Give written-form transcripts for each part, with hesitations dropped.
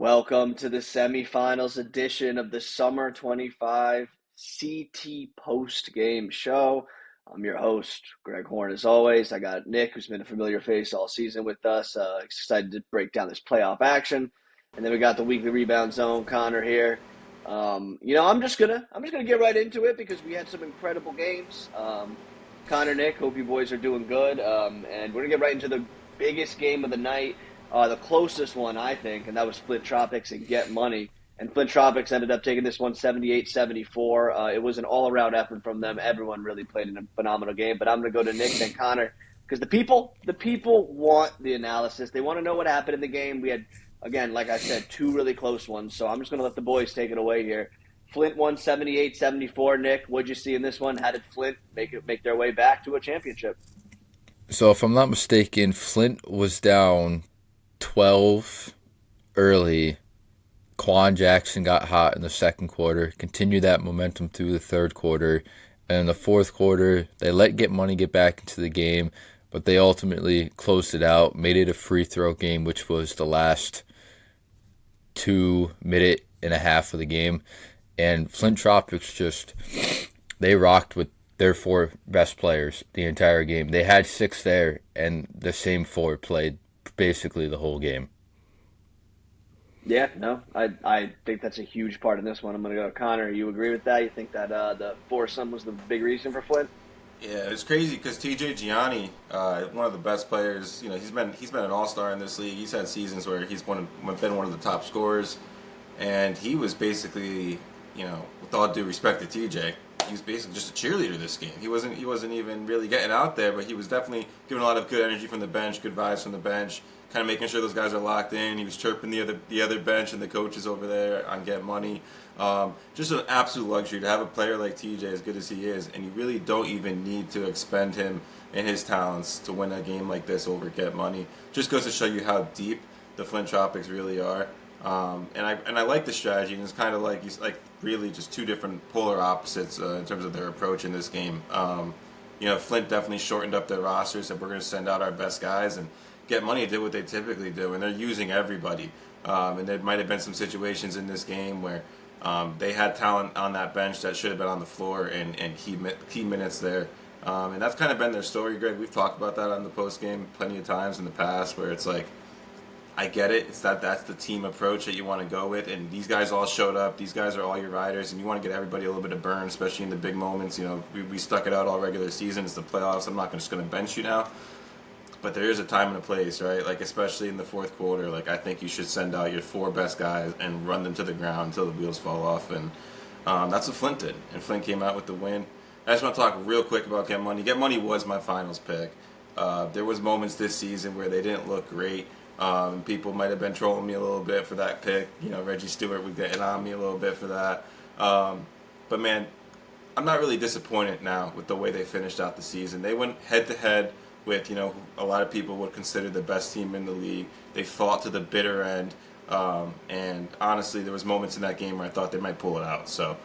Welcome to the semifinals edition of the Summer 25 CT Postgame Show. I'm your host, Greg Horne, as always. I got Nick, who's been a familiar face all season with us. Excited to break down this playoff action. And then we got the weekly rebound zone, Connor here. I'm just gonna get right into it because we had some incredible games. Connor, Nick, hope you boys are doing good. And we're gonna get right into the biggest game of the night. The closest one, I think, and that was Flint Tropics and Get Money. And Flint Tropics ended up taking this one 78-74. It was an all-around effort from them. Everyone really played in a phenomenal game. But I'm going to go to Nick, then Connor, because the people want the analysis. They want to know what happened in the game. We had, again, like I said, two really close ones. So I'm just going to let the boys take it away here. Flint won 78-74. Nick, what'd you see in this one? How did Flint make their way back to a championship? So if I'm not mistaken, Flint was down 12 early. Quan Jackson got hot in the second quarter, continued that momentum through the third quarter, and in the fourth quarter, they let Get Money get back into the game, but they ultimately closed it out, made it a free throw game, which was the last 2 minute and a half of the game. And Flint Tropics they rocked with their four best players the entire game. They had six there, and the same four played basically the whole game. Yeah, no, I think that's a huge part in this one. I'm going to go to Connor. You agree with that? You think that the foursome was the big reason for Flint? Yeah, it's crazy because TJ Gianni, one of the best players. He's been an all-star in this league. He's had seasons where been one of the top scorers, and he was basically, with all due respect to TJ, he was basically just a cheerleader this game. He wasn't even really getting out there, but he was definitely giving a lot of good energy from the bench, good vibes from the bench, kind of making sure those guys are locked in. He was chirping the other bench and the coaches over there on Get Money. Just an absolute luxury to have a player like TJ as good as he is, and you really don't even need to expend him and his talents to win a game like this over Get Money. Just goes to show you how deep the Flint Tropics really are. And I like the strategy, and it's kind of like really just two different polar opposites in terms of their approach in this game. Flint definitely shortened up their roster, said we're going to send out our best guys, and Get Money did what they typically do, and they're using everybody. And there might have been some situations in this game where they had talent on that bench that should have been on the floor and key minutes there. And that's kind of been their story, Greg. We've talked about that on the post game plenty of times in the past, where it's like, I get it. That's the team approach that you want to go with, and these guys all showed up. These guys are all your riders, and you want to get everybody a little bit of burn, especially in the big moments. We stuck it out all regular season. It's the playoffs. I'm not just going to bench you now, but there is a time and a place, right? Like especially in the fourth quarter, like I think you should send out your four best guys and run them to the ground until the wheels fall off, and that's what Flint did, and Flint came out with the win. I just want to talk real quick about Get Money. Get Money was my finals pick. There was moments this season where they didn't look great. People might have been trolling me a little bit for that pick. Reggie Stewart would get on me a little bit for that. But man, I'm not really disappointed now with the way they finished out the season. They went head to head with, a lot of people would consider the best team in the league. They fought to the bitter end. And honestly, there was moments in that game where I thought they might pull it out. So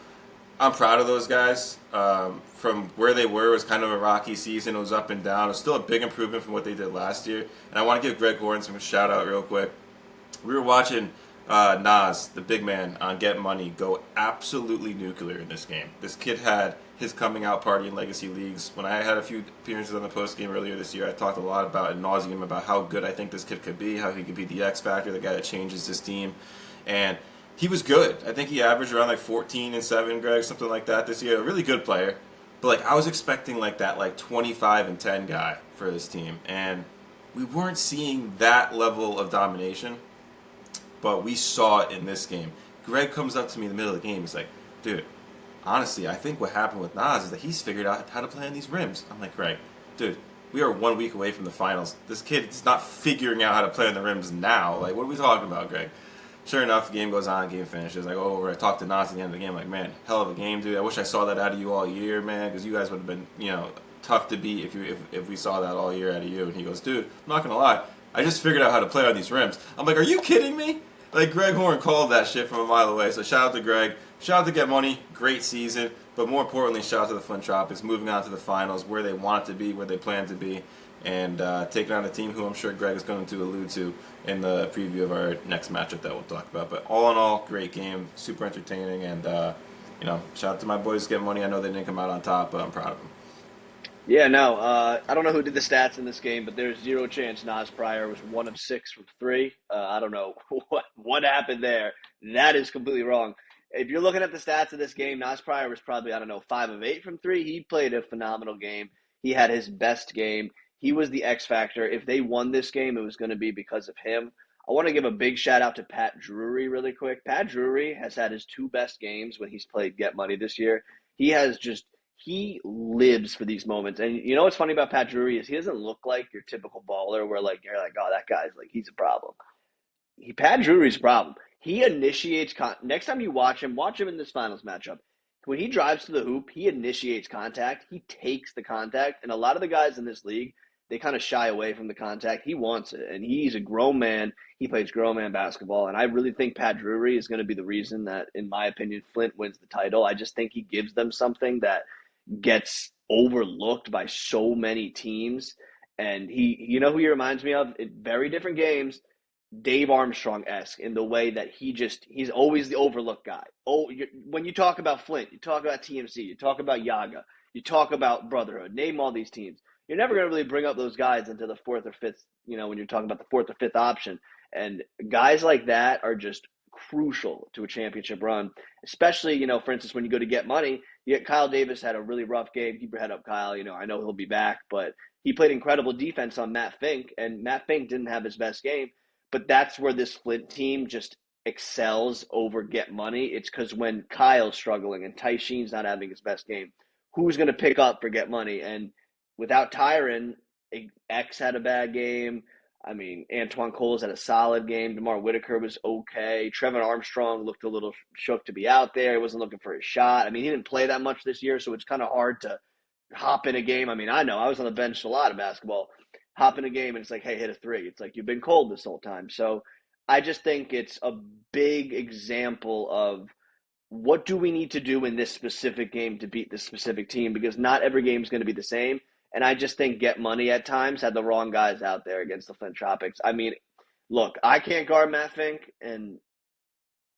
I'm proud of those guys. From where they were, it was kind of a rocky season. It was up and down. It was still a big improvement from what they did last year. And I want to give Greg Horne some shout out real quick. We were watching Nas, the big man, on Get Money, go absolutely nuclear in this game. This kid had his coming out party in Legacy Leagues. When I had a few appearances on the post game earlier this year, I talked a lot about ad nauseum about how good I think this kid could be, how he could be the X factor, the guy that changes this team. And he was good. I think he averaged around 14 and 7, Greg, something like that this year. A really good player. But I was expecting that 25 and 10 guy for this team. And we weren't seeing that level of domination, but we saw it in this game. Greg comes up to me in the middle of the game. He's like, dude, honestly, I think what happened with Nas is that he's figured out how to play on these rims. I'm like, Greg, dude, we are 1 week away from the finals. This kid is not figuring out how to play on the rims now. What are we talking about, Greg? Sure enough, the game goes on, game finishes. I go over, I talk to Nas at the end of the game, like, man, hell of a game, dude. I wish I saw that out of you all year, man, because you guys would have been, tough to beat if we saw that all year out of you. And he goes, dude, I'm not going to lie. I just figured out how to play on these rims. I'm like, are you kidding me? Greg Horne called that shit from a mile away. So shout out to Greg. Shout out to Get Money. Great season. But more importantly, shout out to the Flint Tropics moving on to the finals where they want it to be, where they plan to be. and taking on a team who I'm sure Greg is going to allude to in the preview of our next matchup that we'll talk about. But all in all, great game, super entertaining, and shout out to my boys getting money. I know they didn't come out on top, but I'm proud of them. Yeah, no, I don't know who did the stats in this game, but there's zero chance Nas Pryor was 1 of 6 from three. I don't know what happened there. That is completely wrong. If you're looking at the stats of this game, Nas Pryor was probably, I don't know, 5 of 8 from three. He played a phenomenal game. He had his best game. He was the X factor. If they won this game, it was going to be because of him. I want to give a big shout out to Pat Drury really quick. Pat Drury has had his two best games when he's played Get Money this year. He has just he lives for these moments. And you know what's funny about Pat Drury is he doesn't look like your typical baller where like you're like, oh, that guy's like he's a problem. Pat Drury's a problem. He initiates next time you watch him in this finals matchup. When he drives to the hoop, he initiates contact. He takes the contact, and a lot of the guys in this league they kind of shy away from the contact. He wants it, and he's a grown man. He plays grown man basketball, and I really think Pat Drury is going to be the reason that, in my opinion, Flint wins the title. I just think he gives them something that gets overlooked by so many teams. And you know who he reminds me of? In very different games, Dave Armstrong-esque in the way that he's always the overlooked guy. Oh, when you talk about Flint, you talk about TMC, you talk about Yaga, you talk about Brotherhood, name all these teams. You're never going to really bring up those guys into the fourth or fifth, when you're talking about the fourth or fifth option. And guys like that are just crucial to a championship run, especially, for instance, when you go to Get Money, Kyle Davis had a really rough game. Keep your head up, Kyle. I know he'll be back, but he played incredible defense on Matt Fink, and Matt Fink didn't have his best game. But that's where this Flint team just excels over Get Money. It's because when Kyle's struggling and Ty Sheen's not having his best game, who's going to pick up for Get Money? And without Tyron, X had a bad game. I mean, Antoine Coles had a solid game. DeMar Whitaker was okay. Trevin Armstrong looked a little shook to be out there. He wasn't looking for his shot. I mean, he didn't play that much this year, so it's kind of hard to hop in a game. I mean, I know. I was on the bench a lot of basketball. Hop in a game, and it's like, hey, hit a three. It's like you've been cold this whole time. So I just think it's a big example of what do we need to do in this specific game to beat this specific team, because not every game is going to be the same. And I just think Get Money at times had the wrong guys out there against the Flint Tropics. I mean, look, I can't guard Matt Fink, and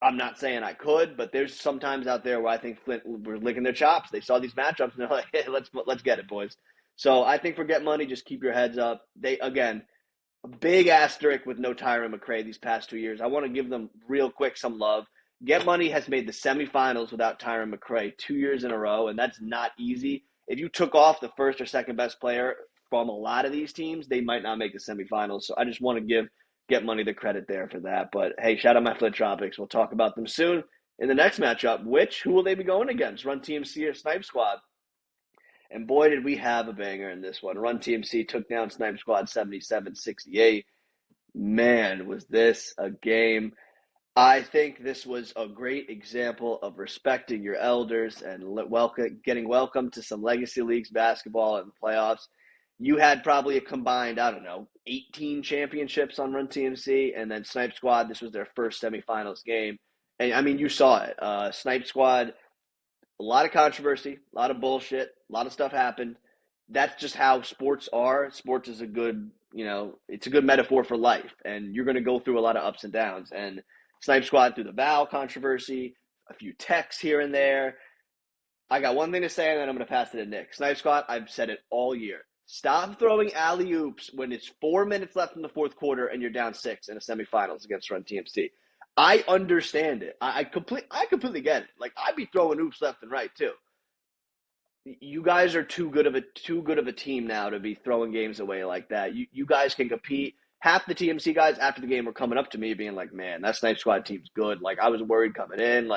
I'm not saying I could, but there's sometimes out there where I think Flint were licking their chops. They saw these matchups, and they're like, hey, let's get it, boys. So I think for Get Money, just keep your heads up. Again, a big asterisk with no Tyron McRae these past 2 years. I want to give them real quick some love. Get Money has made the semifinals without Tyron McRae 2 years in a row, and that's not easy. If you took off the first or second best player from a lot of these teams, they might not make the semifinals. So I just want to give Get Money the credit there for that. But hey, shout out my Flint Tropics. We'll talk about them soon in the next matchup. Who will they be going against? Run TMC or Snipe Squad? And boy, did we have a banger in this one. Run TMC took down Snipe Squad 77-68. Man, was this a game. I think this was a great example of respecting your elders and getting welcome to some Legacy Leagues basketball in the playoffs. You had probably a combined, 18 championships on Run TMC, and then Snipe Squad, this was their first semifinals game. And, I mean, you saw it. Snipe Squad, a lot of controversy, a lot of bullshit, a lot of stuff happened. That's just how sports are. Sports is a good, it's a good metaphor for life, and you're going to go through a lot of ups and downs. And Snipe Squad through the Val controversy, a few texts here and there. I got one thing to say, and then I'm going to pass it to Nick. Snipe Squad, I've said it all year. Stop throwing alley-oops when it's 4 minutes left in the fourth quarter and you're down 6 in a semifinals against Run TMC. I understand it. I completely get it. Like, I'd be throwing oops left and right too. You guys are too good of a team now to be throwing games away like that. You guys can compete. Half the TMC guys after the game were coming up to me being like, man, that Snipe Squad team's good. Like, I was worried coming in.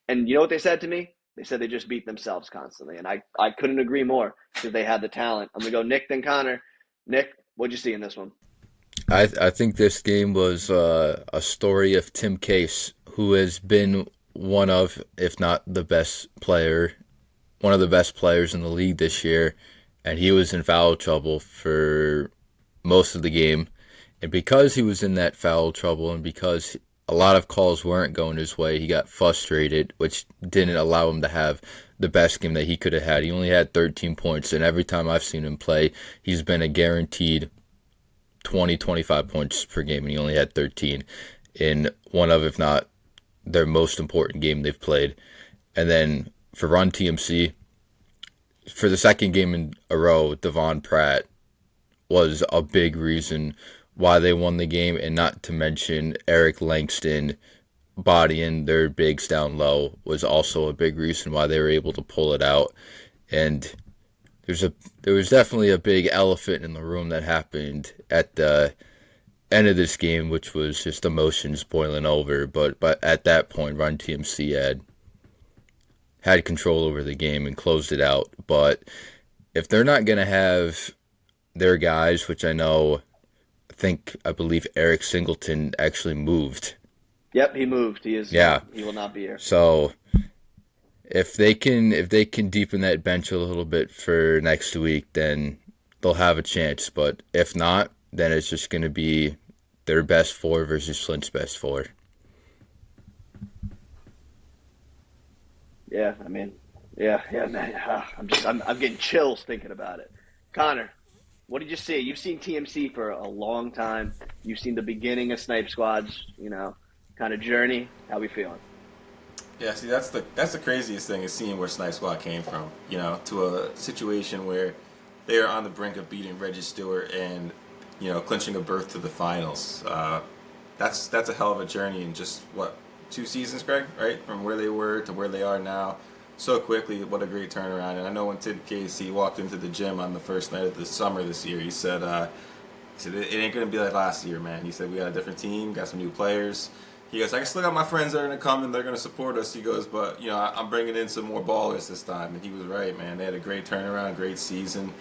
And you know what they said to me? They said they just beat themselves constantly. And I couldn't agree more because they had the talent. I'm going to go Nick, then Connor. Nick, what'd you see in this one? I think this game was a story of Tim Case, who has been one of, if not the best player, one of the best players in the league this year. And he was in foul trouble for most of the game. And because he was in that foul trouble and because a lot of calls weren't going his way. He got frustrated, which didn't allow him to have the best game that he could have had. He only had 13 points, and every time I've seen him play, he's been a guaranteed 20, 25 points per game, and he only had 13 in one of, if not their most important game they've played. And then for Run TMC, for the second game in a row, Devon Pratt was a big reason why they won the game, and not to mention Eric Langston bodying their bigs down low was also a big reason why they were able to pull it out. And there was definitely a big elephant in the room that happened at the end of this game, which was just emotions boiling over. But at that point, Run TMC had control over the game and closed it out. But if they're not going to have their guys, which I believe Eric Singleton actually moved. Yep, he moved. He is. Yeah. He will not be here. So if they can deepen that bench a little bit for next week, then they'll have a chance. But if not, then it's just going to be their best four versus Flint's best four. Yeah, I mean, yeah, man. I'm getting chills thinking about it. Connor, what did you see? You've seen TMC for a long time. You've seen the beginning of Snipe Squad's, kind of journey. How we feeling? Yeah, see, that's the craziest thing is seeing where Snipe Squad came from. To a situation where they are on the brink of beating Reggie Stewart and clinching a berth to the finals. That's a hell of a journey in just 2 seasons, Greg, right? From where they were to where they are now. So quickly, what a great turnaround. And I know when Tim Casey walked into the gym on the first night of the summer this year, he said it ain't going to be like last year, man. He said, we got a different team, got some new players. He goes, I still got my friends that are going to come and they're going to support us. He goes, but, I'm bringing in some more ballers this time. And he was right, man. They had a great turnaround, great season.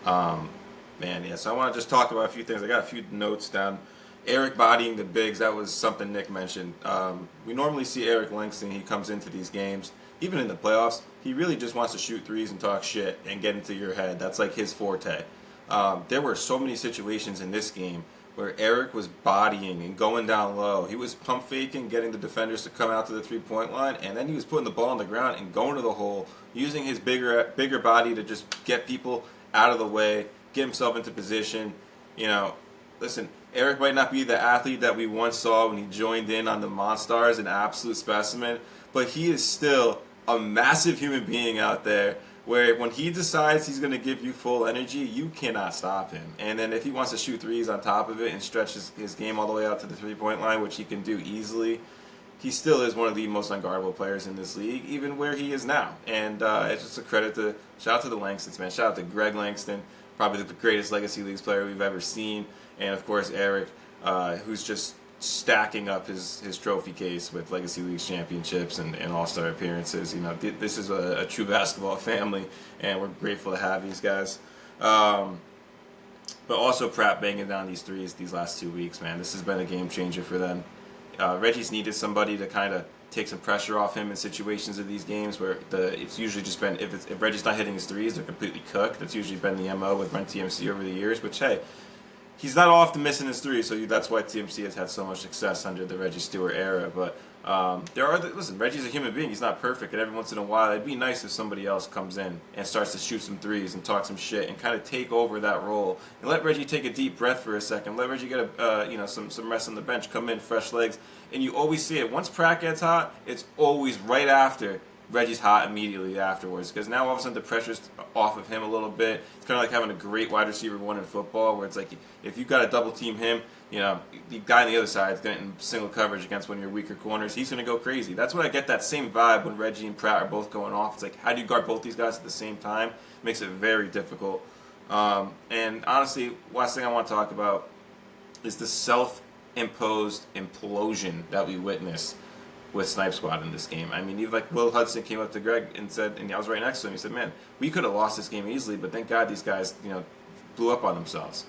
So I want to just talk about a few things. I got a few notes down. Eric bodying the bigs, that was something Nick mentioned. We normally see Eric Langston, he comes into these games, even in the playoffs, he really just wants to shoot threes and talk shit and get into your head. That's like his forte. There were so many situations in this game where Eric was bodying and going down low. He was pump faking, getting the defenders to come out to the three-point line, and then he was putting the ball on the ground and going to the hole, using his bigger body to just get people out of the way, get himself into position. Listen, Eric might not be the athlete that we once saw when he joined in on the Monstars, an absolute specimen, but he is still a massive human being out there where when he decides he's going to give you full energy, you cannot stop him. And then if he wants to shoot threes on top of it and stretch his game all the way out to the three-point line, which he can do easily, he still is one of the most unguardable players in this league, even where he is now. And it's just a credit to, shout out to the Langstons, man. Shout out to Greg Langston, probably the greatest Legacy Leagues player we've ever seen. And, of course, Eric, who's just stacking up his trophy case with Legacy Leagues championships and All-Star appearances. This is a true basketball family, and we're grateful to have these guys. But also Pratt banging down these threes these last 2 weeks, man. This has been a game changer for them. Reggie's needed somebody to kind of take some pressure off him in situations of these games where it's usually just been, if Reggie's not hitting his threes, they're completely cooked. That's usually been the MO with Run TMC over the years, which, hey, he's not often missing his threes, so that's why TMC has had so much success under the Reggie Stewart era. But listen, Reggie's a human being. He's not perfect, and every once in a while, it'd be nice if somebody else comes in and starts to shoot some threes and talk some shit and kind of take over that role and let Reggie take a deep breath for a second. Let Reggie get some rest on the bench, come in fresh legs, and you always see it. Once Pratt gets hot, it's always right after Reggie's hot immediately afterwards, because now all of a sudden the pressure's off of him a little bit. It's kind of like having a great wide receiver one in football, where it's like if you've got to double team him, the guy on the other side is getting single coverage against one of your weaker corners. He's going to go crazy. That's when I get that same vibe when Reggie and Pratt are both going off. It's like, how do you guard both these guys at the same time? It makes it very difficult. And honestly, last thing I want to talk about is the self-imposed implosion that we witnessed with Snipe Squad in this game. I mean, even like Will Hudson came up to Greg and said, and I was right next to him, he said, man, we could have lost this game easily, but thank God these guys, blew up on themselves.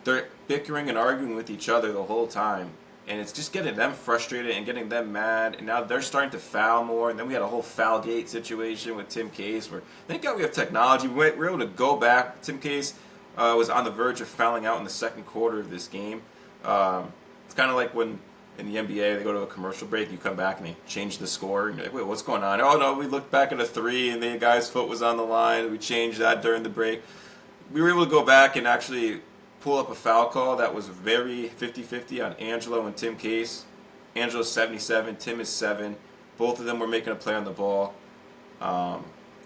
They're bickering and arguing with each other the whole time, and it's just getting them frustrated and getting them mad, and now they're starting to foul more, and then we had a whole foul gate situation with Tim Case, where thank God we have technology. We're able to go back. Tim Case was on the verge of fouling out in the second quarter of this game. It's kind of like when in the NBA, they go to a commercial break, you come back and they change the score, and you're like, wait, what's going on? Oh no, we looked back at a three and the guy's foot was on the line. We changed that during the break. We were able to go back and actually pull up a foul call that was very 50-50 on Angelo and Tim Case. Angelo's 77, Tim is 7. Both of them were making a play on the ball. We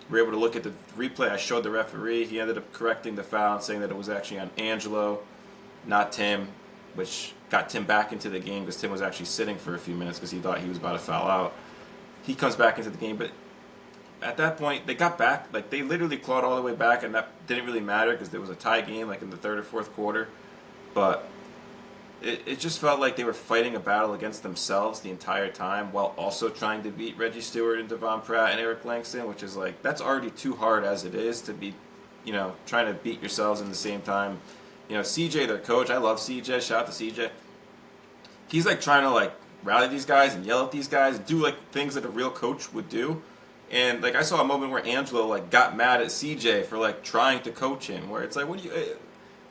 were able to look at the replay. I showed the referee. He ended up correcting the foul and saying that it was actually on Angelo, not Tim, which got Tim back into the game because Tim was actually sitting for a few minutes because he thought he was about to foul out. He comes back into the game, but at that point, they got back. Like, they literally clawed all the way back, and that didn't really matter because there was a tie game, like, in the third or fourth quarter. But it just felt like they were fighting a battle against themselves the entire time while also trying to beat Reggie Stewart and Devon Pratt and Eric Langston, which is, like, that's already too hard as it is to be, trying to beat yourselves in the same time. CJ, their coach, I love CJ. Shout out to CJ. He's, like, trying to, like, rally these guys and yell at these guys, do, like, things that a real coach would do. And, like, I saw a moment where Angelo, like, got mad at CJ for, like, trying to coach him, where it's like,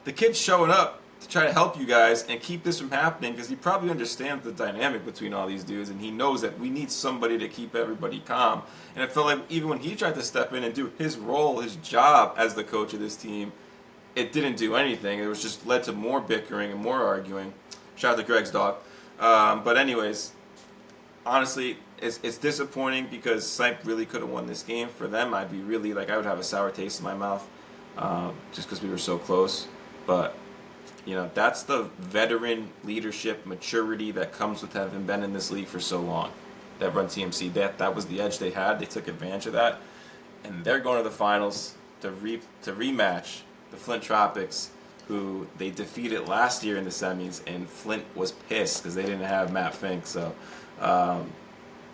the kid's showing up to try to help you guys and keep this from happening because he probably understands the dynamic between all these dudes and he knows that we need somebody to keep everybody calm. And it felt like even when he tried to step in and do his role, his job as the coach of this team, it didn't do anything. It was just led to more bickering and more arguing. Shout out to Greg's dog. But anyways, honestly, it's disappointing because Snipe really could have won this game. For them, I would have a sour taste in my mouth just because we were so close. But, that's the veteran leadership maturity that comes with having been in this league for so long. That Run TMC, that was the edge they had. They took advantage of that. And they're going to the finals to rematch the Flint Tropics, who they defeated last year in the semis, and Flint was pissed because they didn't have Matt Fink. So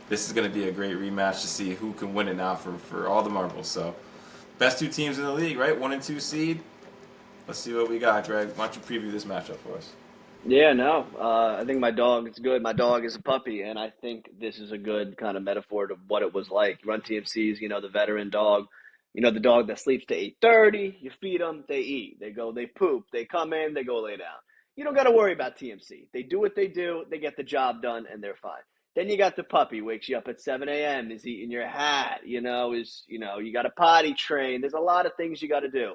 this is going to be a great rematch to see who can win it now for all the marbles. So best two teams in the league, right? 1 and 2 seed. Let's see what we got, Greg. Why don't you preview this matchup for us? Yeah, no. I think my dog is good. My dog is a puppy, and I think this is a good kind of metaphor to what it was like. Run TMC's, the veteran dog. The dog that sleeps to 8:30. You feed them, they eat. They go, they poop. They come in, they go lay down. You don't got to worry about TMC. They do what they do. They get the job done, and they're fine. Then you got the puppy, wakes you up at 7 a.m., is eating your hat, you got to potty train. There's a lot of things you got to do.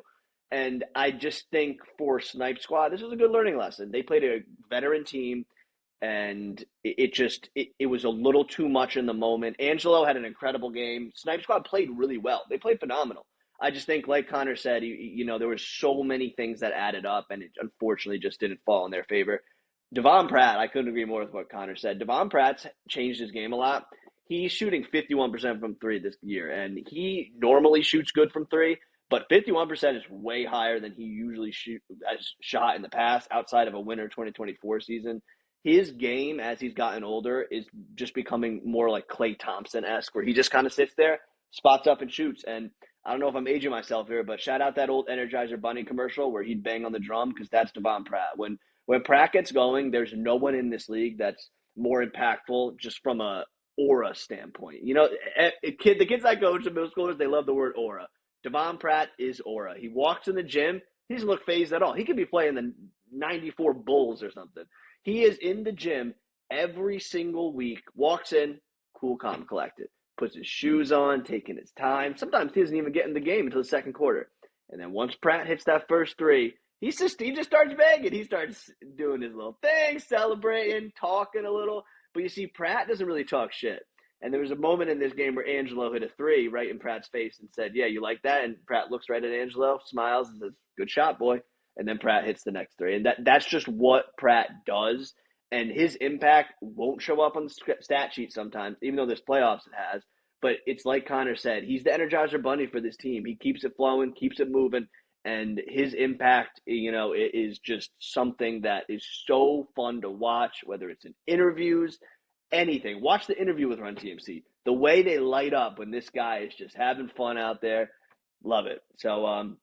And I just think for Snipe Squad, this was a good learning lesson. They played a veteran team, and it was a little too much in the moment. Angelo had an incredible game. Snipe Squad played really well. They played phenomenal. I just think, like Connor said, there were so many things that added up, and it unfortunately just didn't fall in their favor. Devon Pratt, I couldn't agree more with what Connor said. Devon Pratt's changed his game a lot. He's shooting 51% from three this year, and he normally shoots good from three, but 51% is way higher than he usually has shot in the past outside of a winter 2024 season. His game, as he's gotten older, is just becoming more like Klay Thompson-esque, where he just kind of sits there, spots up, and shoots. And I don't know if I'm aging myself here, but shout out that old Energizer Bunny commercial where he'd bang on the drum, because that's Devon Pratt. When Pratt gets going, there's no one in this league that's more impactful just from a aura standpoint. The kids I coach, the middle schoolers, they love the word aura. Devon Pratt is aura. He walks in the gym, he doesn't look phased at all. He could be playing the 94 Bulls or something. He is in the gym every single week, walks in, cool, calm, collected, puts his shoes on, taking his time. Sometimes he doesn't even get in the game until the second quarter. And then once Pratt hits that first three, he just starts banging. He starts doing his little thing, celebrating, talking a little. But you see, Pratt doesn't really talk shit. And there was a moment in this game where Angelo hit a three right in Pratt's face and said, yeah, you like that? And Pratt looks right at Angelo, smiles, and says, good shot, boy. And then Pratt hits the next three. And that's just what Pratt does. And his impact won't show up on the stat sheet sometimes, even though there's playoffs it has. But it's like Connor said, he's the Energizer Bunny for this team. He keeps it flowing, keeps it moving. And his impact, is just something that is so fun to watch, whether it's in interviews, anything. Watch the interview with Run TMC. The way they light up when this guy is just having fun out there, love it. So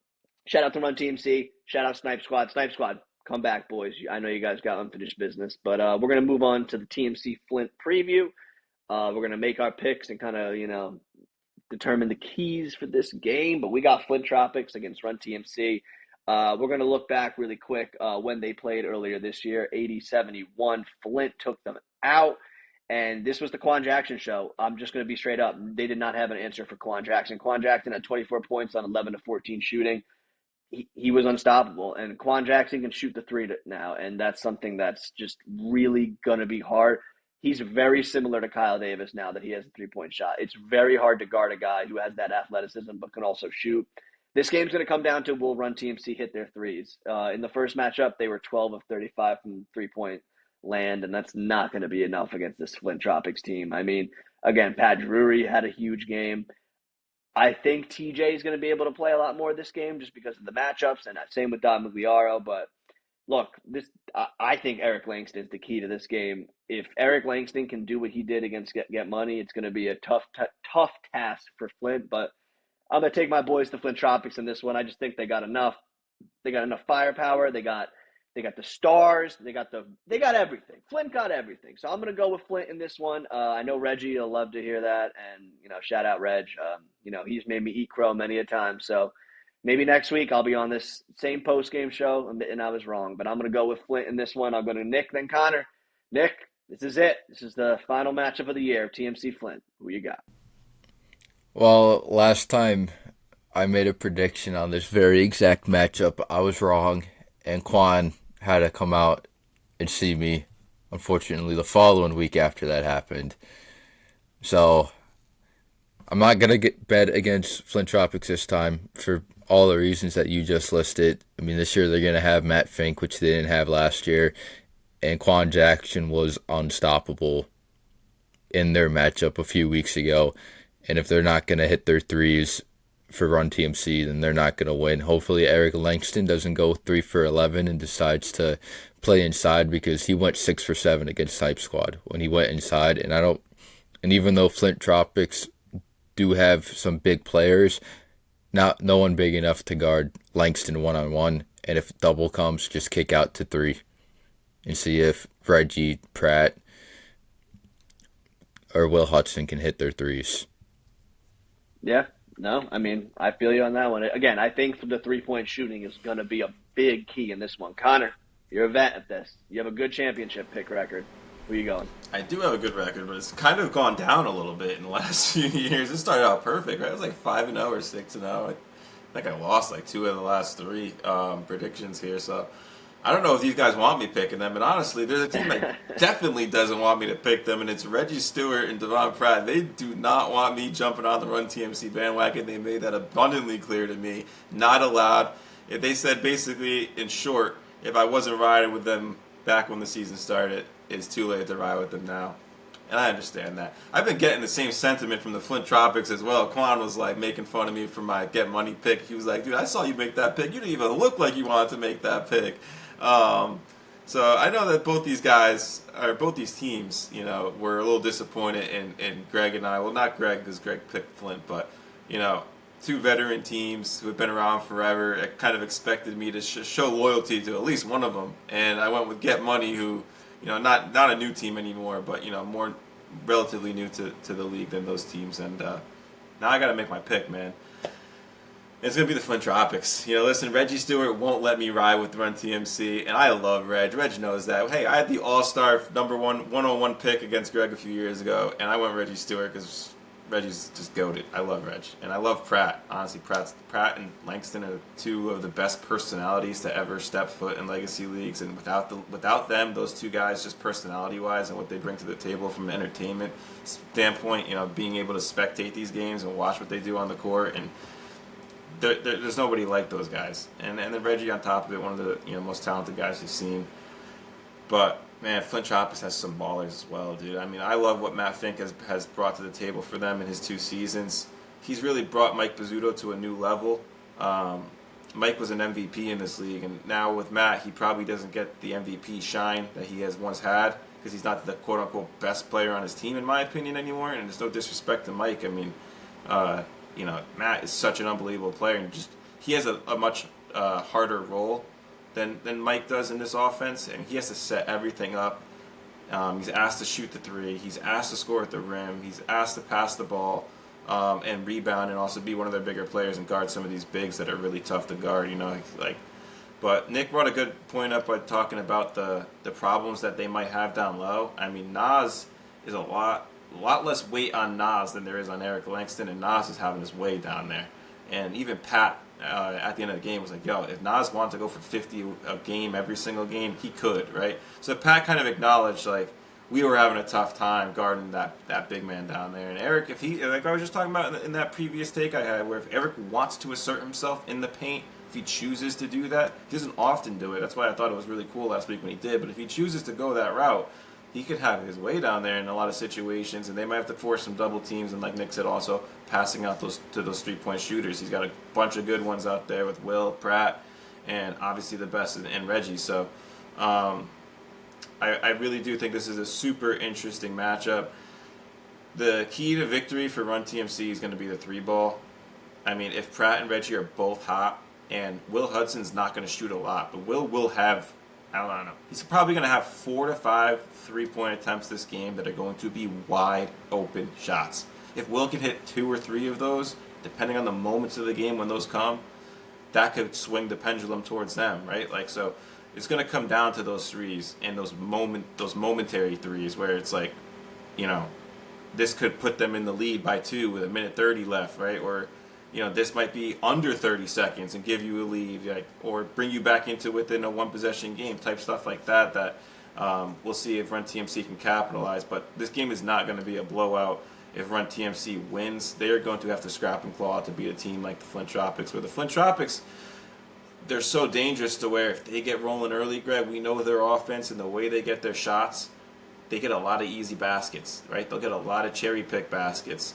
shout out to Run TMC. Shout out Snipe Squad. Snipe Squad, come back, boys. I know you guys got unfinished business. But we're going to move on to the TMC Flint preview. We're going to make our picks and kind of, determine the keys for this game. But we got Flint Tropics against Run TMC. We're going to look back really quick when they played earlier this year, 80-71. Flint took them out. And this was the Quan Jackson show. I'm just going to be straight up. They did not have an answer for Quan Jackson. Quan Jackson had 24 points on 11 to 14 shooting. He was unstoppable. And Quan Jackson can shoot the three now, and that's something that's just really going to be hard. He's very similar to Kyle Davis now that he has a three-point shot. It's very hard to guard a guy who has that athleticism but can also shoot. This game's going to come down to will Run TMC hit their threes. In the first matchup, they were 12 of 35 from three-point land, and that's not going to be enough against this Flint Tropics team. I mean, again, Pat Drury had a huge game. I think TJ is going to be able to play a lot more this game just because of the matchups, and same with Don Migliaro. But look, I think Eric Langston is the key to this game. If Eric Langston can do what he did against Get Money, it's going to be a tough task for Flint. But I'm going to take my boys to Flint Tropics in this one. I just think they got enough. They got enough firepower. They got the stars. They got everything. Flint got everything. So I'm going to go with Flint in this one. I know Reggie will love to hear that, and shout out Reg. He's made me eat crow many a time. So maybe next week I'll be on this same post game show, and I was wrong. But I'm going to go with Flint in this one. I'll go to Nick, then Connor. Nick, this is it. This is the final matchup of the year. TMC Flint. Who you got? Well, last time I made a prediction on this very exact matchup. I was wrong, and Quan had to come out and see me, unfortunately, the following week after that happened. So I'm not going to bet against Flint Tropics this time for all the reasons that you just listed. I mean, this year they're going to have Matt Fink, which they didn't have last year, and Quan Jackson was unstoppable in their matchup a few weeks ago. And if they're not going to hit their threes for Run TMC, then they're not going to win. Hopefully Eric Langston doesn't go 3 for 11 and decides to play inside, because he went 6 for 7 against Type Squad when he went inside. And even though Flint Tropics do have some big players, no one big enough to guard Langston one-on-one. And if double comes, just kick out to 3 and see if Reggie, Pratt, or Will Hudson can hit their threes. Yeah. No, I mean, I feel you on that one. Again, I think the three-point shooting is going to be a big key in this one. Connor, you're a vet at this. You have a good championship pick record. Where you going? I do have a good record, but it's kind of gone down a little bit in the last few years. It started out perfect, right? It was like 5-0 or 6-0. I think I lost like 2 of the last 3 predictions here, so I don't know if these guys want me picking them, but honestly, there's a team that definitely doesn't want me to pick them, and it's Reggie Stewart and Devon Pratt. They do not want me jumping on the Run TMC bandwagon. They made that abundantly clear to me. Not allowed. If they said basically, in short, if I wasn't riding with them back when the season started, it's too late to ride with them now. And I understand that. I've been getting the same sentiment from the Flint Tropics as well. Quan was like making fun of me for my Get Money pick. He was like, dude, I saw you make that pick. You didn't even look like you wanted to make that pick. So I know that both these teams, were a little disappointed in Greg and I. Well, not Greg because Greg picked Flint, but, 2 veteran teams who have been around forever kind of expected me to show loyalty to at least one of them. And I went with Get Money, who, not a new team anymore, but, more relatively new to the league than those teams. And now I got to make my pick, man. It's going to be the Flint Tropics. Listen, Reggie Stewart won't let me ride with Run TMC, and I love Reg. Reg knows that. Hey, I had the all-star number 101 pick against Greg a few years ago, and I went Reggie Stewart because Reggie's just goated. I love Reg. And I love Pratt. Honestly, Pratt and Langston are 2 of the best personalities to ever step foot in Legacy Leagues, and without them, those 2 guys, just personality-wise and what they bring to the table from an entertainment standpoint, being able to spectate these games and watch what they do on the court, and there's nobody like those guys, and then Reggie on top of it, one of the most talented guys you've seen. But man, Flint Tropics has some ballers as well, dude. I mean, I love what Matt Fink has brought to the table for them in his 2 seasons. He's really brought Mike Pizzuto to a new level. Mike was an MVP in this league, and now with Matt, he probably doesn't get the MVP shine that he has once had because he's not the quote-unquote best player on his team, in my opinion, anymore. And there's no disrespect to Mike. I mean, Matt is such an unbelievable player, and he has a much harder role than Mike does in this offense, and he has to set everything up. He's asked to shoot the 3. He's asked to score at the rim. He's asked to pass the ball and rebound, and also be one of their bigger players and guard some of these bigs that are really tough to guard. But Nick brought a good point up by talking about the problems that they might have down low. I mean, Nas is a lot less weight on Nas than there is on Eric Langston, and Nas is having his way down there. And even Pat at the end of the game was like, "Yo, if Nas wanted to go for 50 a game every single game, he could, right?" So Pat kind of acknowledged like we were having a tough time guarding that big man down there. And Eric, if he, like I was just talking about in that previous take I had, where if Eric wants to assert himself in the paint, if he chooses to do that, he doesn't often do it. That's why I thought it was really cool last week when he did. But if he chooses to go that route, he could have his way down there in a lot of situations, and they might have to force some double teams. And like Nick said, also passing out those 3-point shooters. He's got a bunch of good ones out there with Will Pratt, and obviously the best in Reggie. So I really do think this is a super interesting matchup. The key to victory for Run TMC is going to be the 3-ball. I mean, if Pratt and Reggie are both hot, and Will Hudson's not going to shoot a lot, but Will have, I don't know, he's probably going to have 4 to 5 3-point attempts this game that are going to be wide open shots. If Will can hit 2 or 3 of those, depending on the moments of the game when those come, that could swing the pendulum towards them, right? Like, so it's going to come down to those threes and those momentary threes where it's like, you know, this could put them in the lead by 2 with a minute 30 left, right? Or, you know, this might be under 30 seconds and give you a lead, like, or bring you back into within a one-possession game, type stuff like that. That we'll see if Run TMC can capitalize. But this game is not going to be a blowout. If Run TMC wins, they are going to have to scrap and claw to beat a team like the Flint Tropics. Where the Flint Tropics, they're so dangerous to where if they get rolling early, Greg, we know their offense and the way they get their shots, they get a lot of easy baskets, right? They'll get a lot of cherry pick baskets.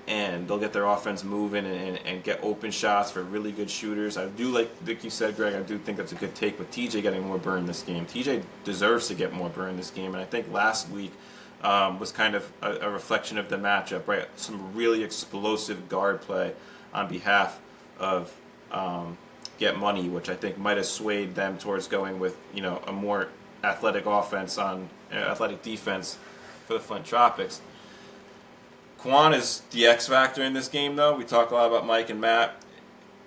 And they'll get their offense moving and get open shots for really good shooters. I do like you said, Greg, I do think that's a good take with TJ getting more burn this game. TJ deserves to get more burn this game, and I think last week was kind of a reflection of the matchup, right? Some really explosive guard play on behalf of Get Money, which I think might have swayed them towards going with, you know, a more athletic offense on athletic defense for the Flint Tropics. Quan is the X factor in this game, though. We talk a lot about Mike and Matt.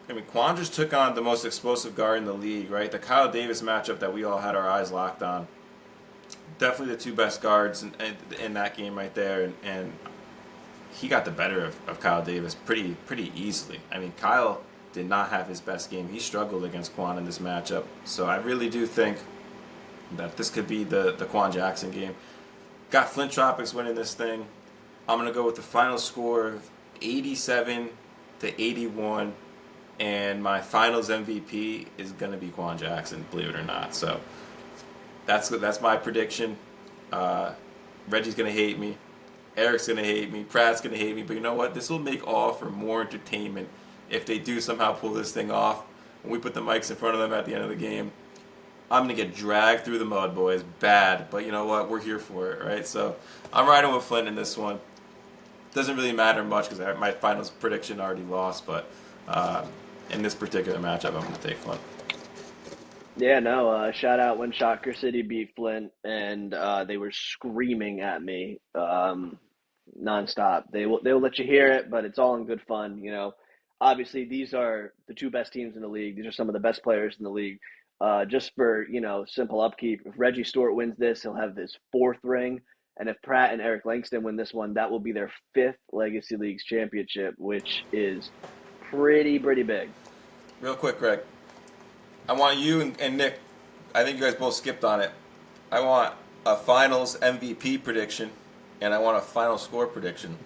I mean, Quan just took on the most explosive guard in the league, right? The Kyle Davis matchup that we all had our eyes locked on. Definitely the 2 best guards in that game right there, and he got the better of Kyle Davis pretty easily. I mean, Kyle did not have his best game. He struggled against Quan in this matchup. So I really do think that this could be the Quan Jackson game. Got Flint Tropics winning this thing. I'm going to go with the final score of 87 to 81, and my finals MVP is going to be Quan Jackson, believe it or not. So that's my prediction. Reggie's going to hate me. Eric's going to hate me. Pratt's going to hate me. But you know what? This will make all for more entertainment if they do somehow pull this thing off. When we put the mics in front of them at the end of the game, I'm going to get dragged through the mud, boys. Bad. But you know what? We're here for it, right? So I'm riding with Flint in this one. Doesn't really matter much because my finals prediction already lost, but in this particular matchup, I'm going to take Flint. Yeah, no, shout out when Shocker City beat Flint, and they were screaming at me nonstop. They will let you hear it, but it's all in good fun. You know, obviously these are the 2 best teams in the league. These are some of the best players in the league. Just for, you know, simple upkeep, if Reggie Stewart wins this, he'll have his 4th ring. And if Pratt and Eric Langston win this one, that will be their 5th Legacy Leagues championship, which is pretty big. Real quick, Greg. I want you and Nick, I think you guys both skipped on it. I want a finals MVP prediction, and I want a final score prediction.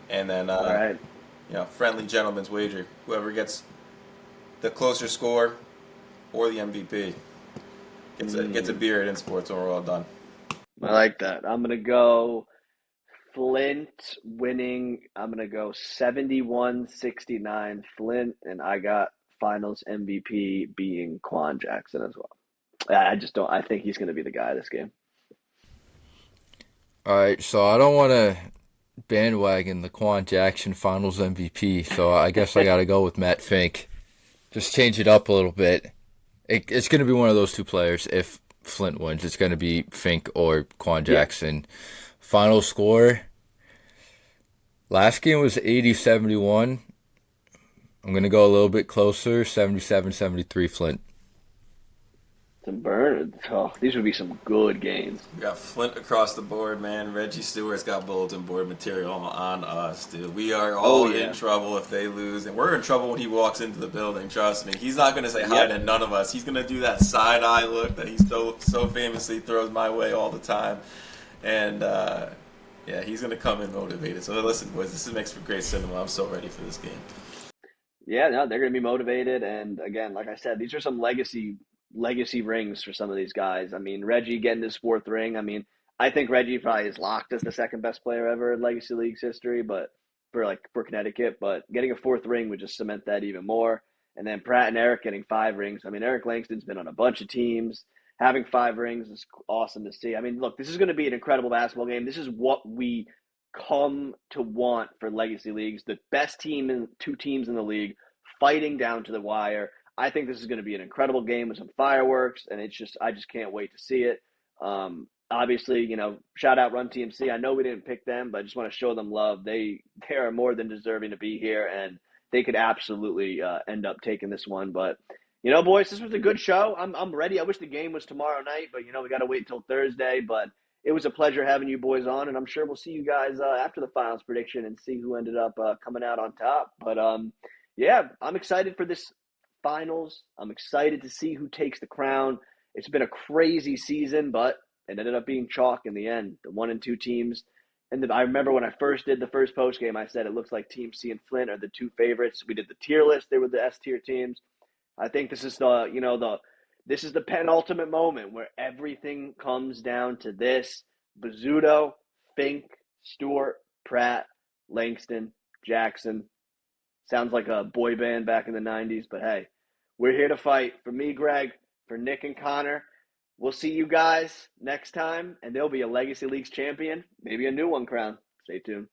And then, All right. you know, friendly gentleman's wager. Whoever gets the closer score or the MVP gets a beer at InSports when we're all done. I like that. I'm going to go Flint winning. I'm going to go 71-69 Flint, and I got finals MVP being Quan Jackson as well. I think he's going to be the guy this game. All right, so I don't want to bandwagon the Quan Jackson finals MVP, so I guess I got to go with Matt Fink. Just change it up a little bit. It's going to be one of those 2 players. If Flint wins, it's going to be Fink or Quan Jackson. Yeah. Final score. Last game was 80-71. I'm going to go a little bit closer, 77-73 Flint. Some burn. Oh, these would be some good games. We got Flint across the board, man. Reggie Stewart's got bulletin board material on us, dude. We are Oh all in yeah. trouble if they lose, and we're in trouble when he walks into the building. Trust me, he's not gonna say hi Yep. to none of us. He's gonna do that side eye look that he so famously throws my way all the time, and yeah, he's gonna come in motivated. So listen, boys, this makes for great cinema. I'm so ready for this game. Yeah, no, they're going to be motivated, and again, like I said, these are some legacy rings for some of these guys. I mean, Reggie getting his fourth ring. I mean, I think Reggie probably is locked as the second best player ever in Legacy League's history, but for Connecticut, but getting a fourth ring would just cement that even more. And then Pratt and Eric getting five rings. I mean, Eric Langston's been on a bunch of teams. Having five rings is awesome to see. I mean, look, this is going to be an incredible basketball game. This is what we come to want for legacy leagues. The best team in two teams in the league fighting down to the wire. I think this is going to be an incredible game with some fireworks, and I just can't wait to see it. Obviously, shout out Run TMC. I know we didn't pick them, but I just want to show them love. They are more than deserving to be here, and they could absolutely end up taking this one. But boys, this was a good show. I'm ready. I wish the game was tomorrow night, but we got to wait till Thursday. But it was a pleasure having you boys on, and I'm sure we'll see you guys after the finals prediction and see who ended up coming out on top. But yeah, I'm excited for this finals. I'm excited to see who takes the crown. It's been a crazy season, but it ended up being chalk in the end. The 1 and 2 teams. And I remember when I first did the first post game, I said it looks like Team C and Flint are the two favorites. We did the tier list; they were the S tier teams. I think this is this is the penultimate moment where everything comes down to this: Bizzuto, Fink, Stewart, Pratt, Langston, Jackson. Sounds like a boy band back in the 90s, but hey, we're here to fight. For me, Greg, for Nick and Connor, we'll see you guys next time, and there'll be a Legacy Leagues champion, maybe a new one crowned. Stay tuned.